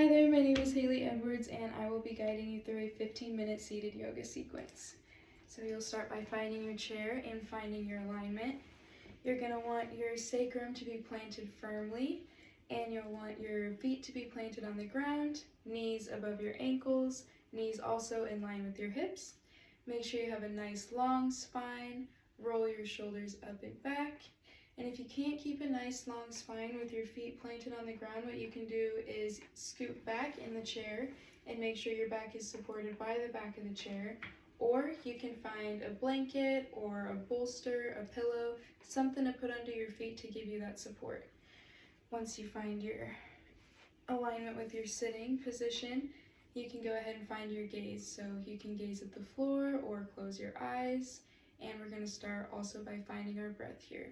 there, my name is Haley Edwards and I will be guiding you through a 15-minute seated yoga sequence. So you'll start by finding your chair and finding your alignment. You're going to want your sacrum to be planted firmly, and you'll want your feet to be planted on the ground, knees above your ankles, knees also in line with your hips. Make sure you have a nice long spine, roll your shoulders up and back. And if you can't keep a nice long spine with your feet planted on the ground, what you can do is scoot back in the chair and make sure your back is supported by the back of the chair. Or you can find a blanket or a bolster, a pillow, something to put under your feet to give you that support. Once you find your alignment with your sitting position, you can go ahead and find your gaze. So you can gaze at the floor or close your eyes. And we're going to start also by finding our breath here.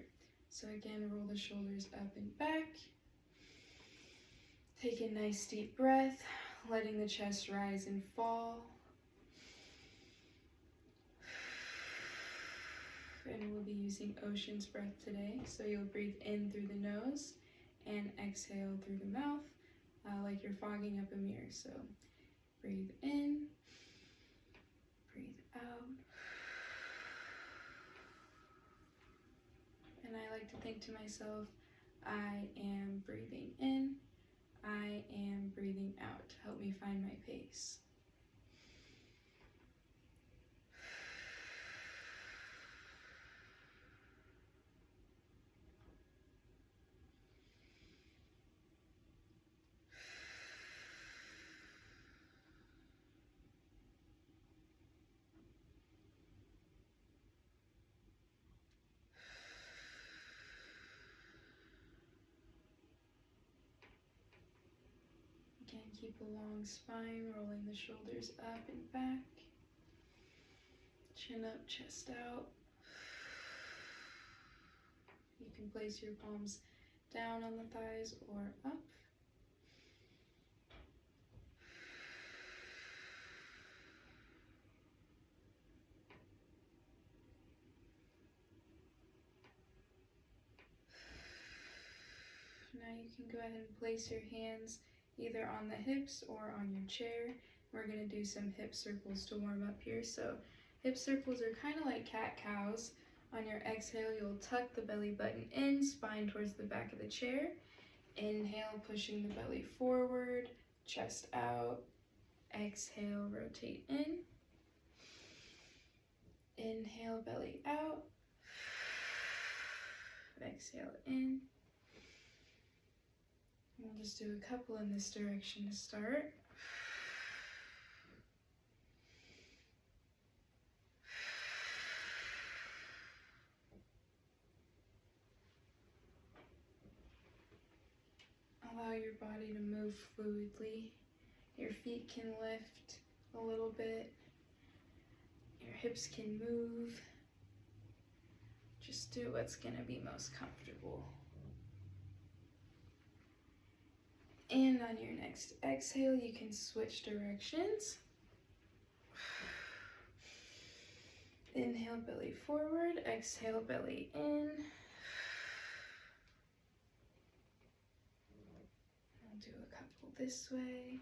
So again, roll the shoulders up and back. Take a nice deep breath, letting the chest rise and fall. And we'll be using Ocean's breath today. So you'll breathe in through the nose and exhale through the mouth, like you're fogging up a mirror. So breathe in, breathe out. And I like to think to myself, I am breathing in, I am breathing out to help me find my pace. Again, keep a long spine, rolling the shoulders up and back. Chin up, chest out. You can place your palms down on the thighs or up. Now you can go ahead and place your hands either on the hips or on your chair. We're going to do some hip circles to warm up here. So hip circles are kind of like cat-cows. On your exhale, you'll tuck the belly button in, spine towards the back of the chair. Inhale, pushing the belly forward, chest out. Exhale, rotate in. Inhale, belly out. Exhale in. We'll just do a couple in this direction to start. Allow your body to move fluidly. Your feet can lift a little bit. Your hips can move. Just do what's going to be most comfortable. And on your next exhale, you can switch directions. Inhale, belly forward. Exhale, belly in. I'll do a couple this way.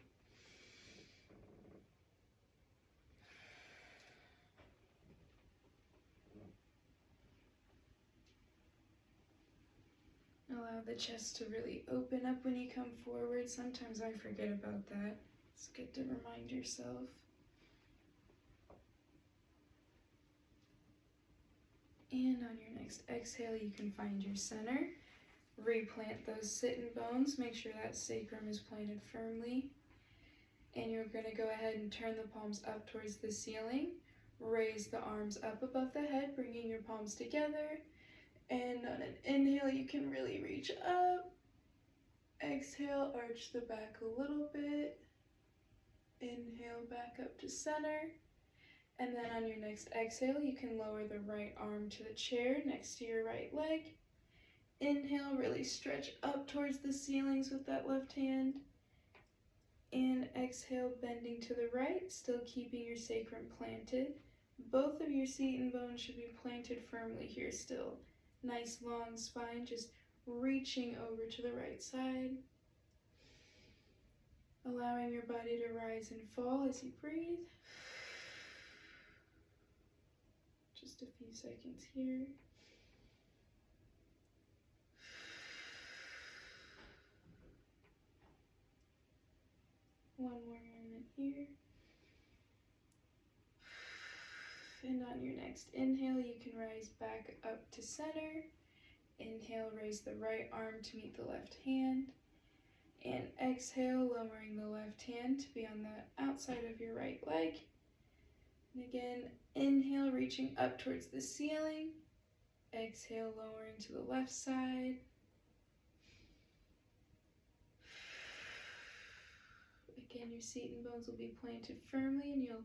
Allow the chest to really open up when you come forward. Sometimes I forget about that. It's good to remind yourself. And on your next exhale, you can find your center. Replant those sitting bones. Make sure that sacrum is planted firmly. And you're going to go ahead and turn the palms up towards the ceiling. Raise the arms up above the head, bringing your palms together. And on an inhale, you can really reach up. Exhale, arch the back a little bit. Inhale, back up to center. And then on your next exhale, you can lower the right arm to the chair next to your right leg. Inhale, really stretch up towards the ceilings with that left hand. And exhale, bending to the right, still keeping your sacrum planted. Both of your seat and bones should be planted firmly here still. Nice long spine, just reaching over to the right side. allowing your body to rise and fall as you breathe. Just a few seconds here. One more moment here. And on your next inhale, you can rise back up to center. Inhale, raise the right arm to meet the left hand. And exhale, lowering the left hand to be on the outside of your right leg. And again, inhale, reaching up towards the ceiling. Exhale, lowering to the left side. Again, your seat and bones will be planted firmly, and you'll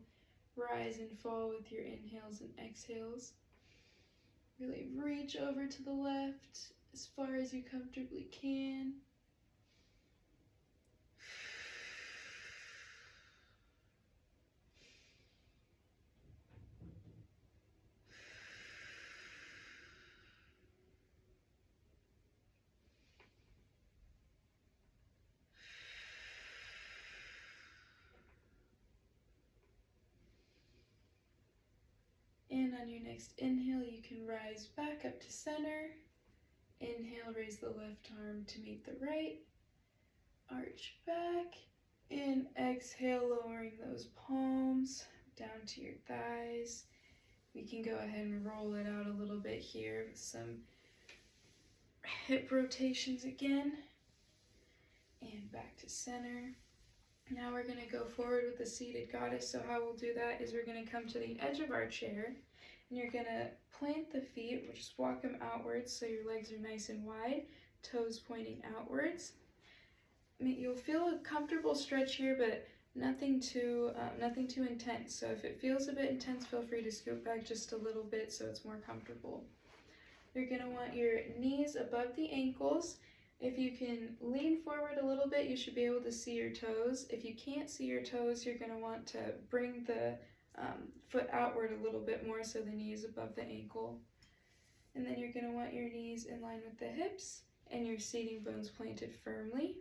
rise and fall with your inhales and exhales. Really reach over to the left as far as you comfortably can. And on your next inhale, you can rise back up to center. Inhale, raise the left arm to meet the right. Arch back. And exhale, lowering those palms down to your thighs. We can go ahead and roll it out a little bit here with some hip rotations again. And back to center. Now we're going to go forward with the seated goddess. So how we'll do that is we're going to come to the edge of our chair, and you're going to plant the feet, or just walk them outwards so your legs are nice and wide, toes pointing outwards. You'll feel a comfortable stretch here, but nothing too intense. So if it feels a bit intense, feel free to scoot back just a little bit so it's more comfortable. You're going to want your knees above the ankles. If you can lean forward a little bit, you should be able to see your toes. If you can't see your toes, you're going to want to bring the foot outward a little bit more so the knee is above the ankle. And then you're going to want your knees in line with the hips and your seating bones planted firmly.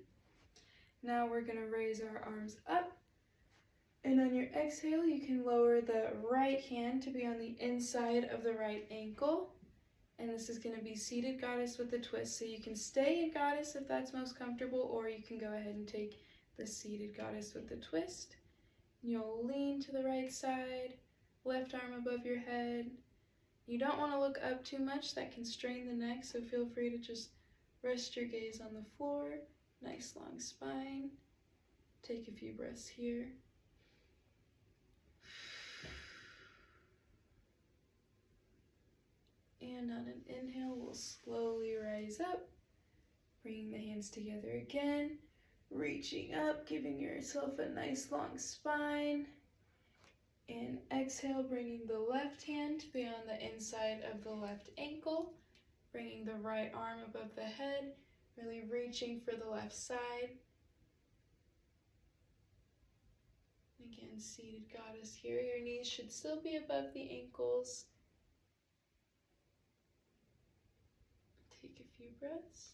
Now we're going to raise our arms up. And on your exhale, you can lower the right hand to be on the inside of the right ankle. And this is going to be seated goddess with a twist. So you can stay in goddess if that's most comfortable, or you can go ahead and take the seated goddess with the twist. You'll lean to the right side, left arm above your head. You don't want to look up too much, that can strain the neck, so feel free to just rest your gaze on the floor. Nice long spine. Take a few breaths here. And on an inhale, we'll slowly rise up, bringing the hands together again, reaching up, giving yourself a nice long spine. And exhale, bringing the left hand to be on the inside of the left ankle, bringing the right arm above the head, really reaching for the left side. Again, seated goddess here. Your knees should still be above the ankles. Take a few breaths.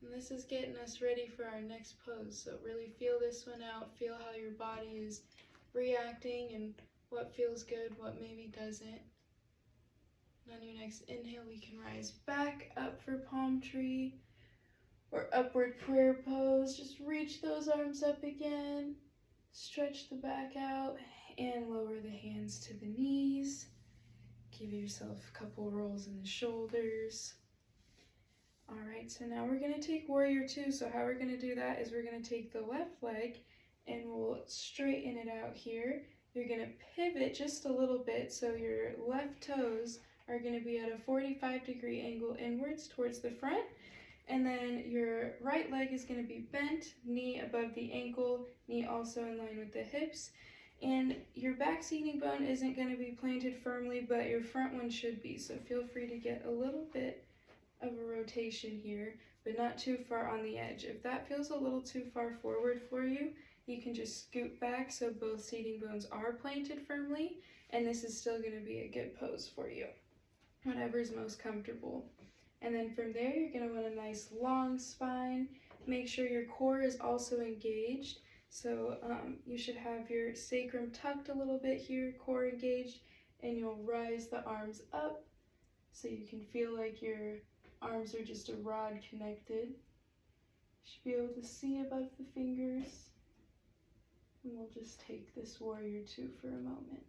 And this is getting us ready for our next pose. So really feel this one out. Feel how your body is reacting and what feels good, what maybe doesn't. And on your next inhale, we can rise back up for palm tree or upward prayer pose. Just reach those arms up again. Stretch the back out and lower the hands to the knees. Give yourself a couple rolls in the shoulders. All right, so now we're going to take warrior two. So how we're going to do that is we're going to take the left leg and we'll straighten it out here. You're going to pivot just a little bit so your left toes are going to be at a 45-degree angle inwards towards the front. And then your right leg is going to be bent, knee above the ankle, knee also in line with the hips. And your back seating bone isn't going to be planted firmly, but your front one should be. So feel free to get a little bit of a rotation here, but not too far on the edge. If that feels a little too far forward for you, you can just scoot back so both seating bones are planted firmly, and this is still going to be a good pose for you. whatever's most comfortable. And then from there, you're going to want a nice long spine. Make sure your core is also engaged. So you should have your sacrum tucked a little bit here, core engaged, and you'll rise the arms up so you can feel like your arms are just a rod connected. You should be able to see above the fingers. And we'll just take this warrior two for a moment.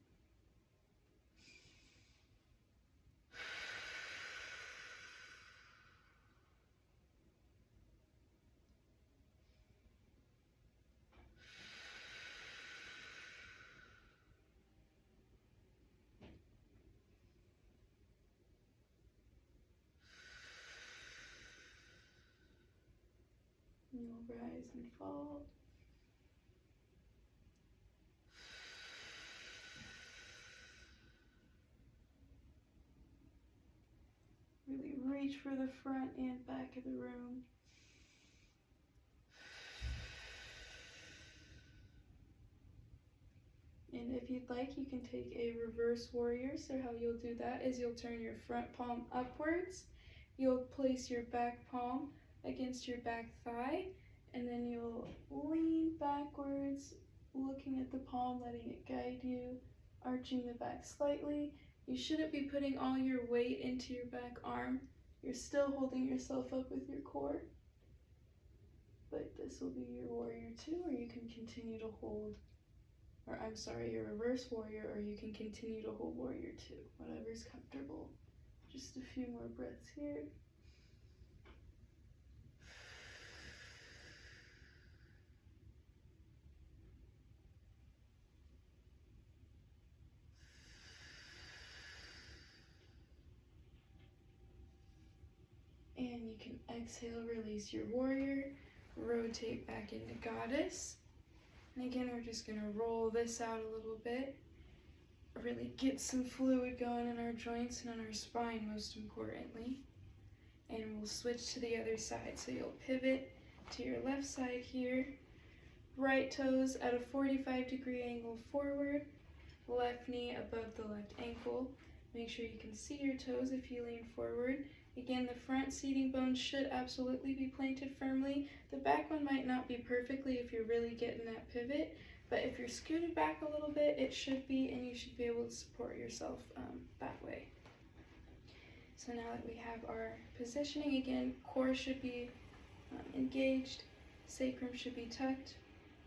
And you'll rise and fall. Really reach for the front and back of the room. And if you'd like, you can take a reverse warrior. So how you'll do that is you'll turn your front palm upwards. You'll place your back palm against your back thigh, and then you'll lean backwards, looking at the palm, letting it guide you, arching the back slightly. You shouldn't be putting all your weight into your back arm. You're still holding yourself up with your core. But this will be your warrior two, or you can continue to hold, your reverse warrior, or you can continue to hold warrior two, whatever's comfortable. Just a few more breaths here. And you can exhale, release your warrior, rotate back into goddess. And again, we're just gonna roll this out a little bit, really get some fluid going in our joints and on our spine most importantly. And we'll switch to the other side. So you'll pivot to your left side here, right toes at a 45-degree angle forward, left knee above the left ankle. Make sure you can see your toes if you lean forward. Again, the front seating bones should absolutely be planted firmly. The back one might not be perfectly if you're really getting that pivot, but if you're scooted back a little bit, it should be, and you should be able to support yourself that way. So now that we have our positioning, again, core should be engaged, sacrum should be tucked,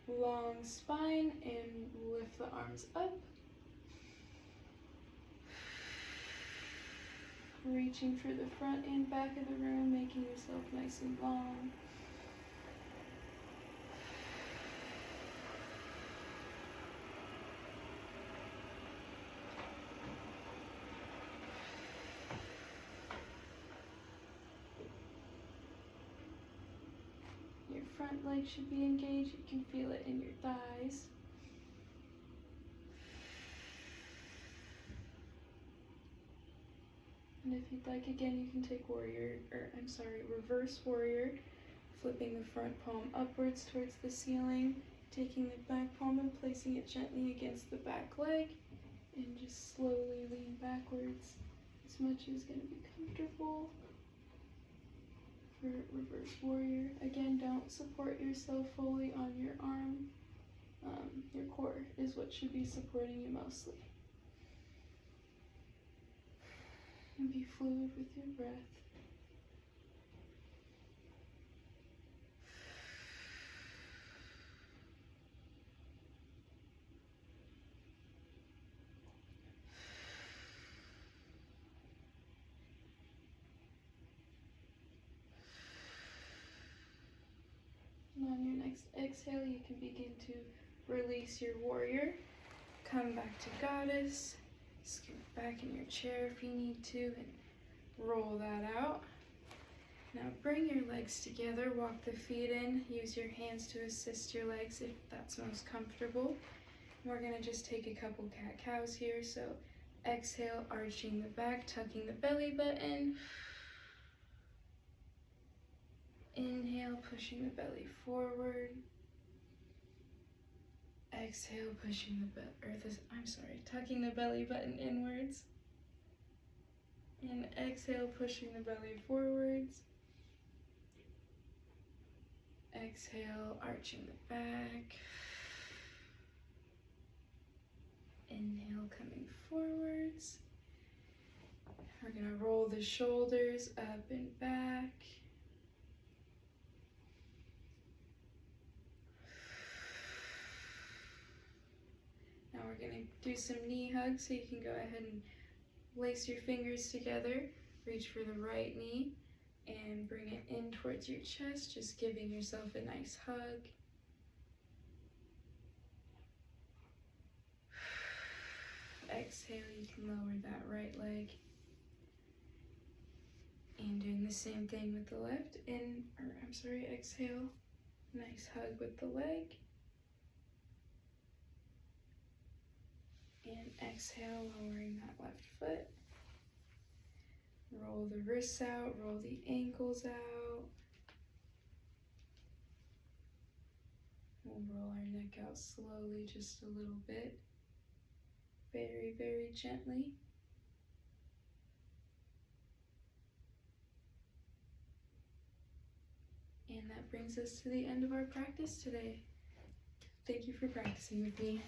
long spine, and lift the arms up. Reaching for the front and back of the room, making yourself nice and long. Your front leg should be engaged. You can feel it in your thighs. And if you'd like, again, you can take reverse warrior, flipping the front palm upwards towards the ceiling, taking the back palm and placing it gently against the back leg, and just slowly lean backwards as much as going to be comfortable for reverse warrior. Again, don't support yourself fully on your arm. Your core is what should be supporting you mostly. And be fluid with your breath. And on your next exhale, you can begin to release your warrior. Come back to goddess. Scoot back in your chair if you need to and roll that out. Now bring your legs together, walk the feet in, use your hands to assist your legs if that's most comfortable. We're going to just take a couple cat-cows here, so exhale, arching the back, tucking the belly button. Inhale, pushing the belly forward. Exhale, tucking the belly button inwards. And exhale, pushing the belly forwards. Exhale, arching the back. Inhale, coming forwards. We're going to roll the shoulders up and back. Now we're going to do some knee hugs, so you can go ahead and lace your fingers together. Reach for the right knee and bring it in towards your chest, just giving yourself a nice hug. Exhale, you can lower that right leg. And doing the same thing with the left. Exhale. Nice hug with the leg. And exhale, lowering that left foot. Roll the wrists out, roll the ankles out. We'll roll our neck out slowly, just a little bit. Very, very gently. And that brings us to the end of our practice today. Thank you for practicing with me.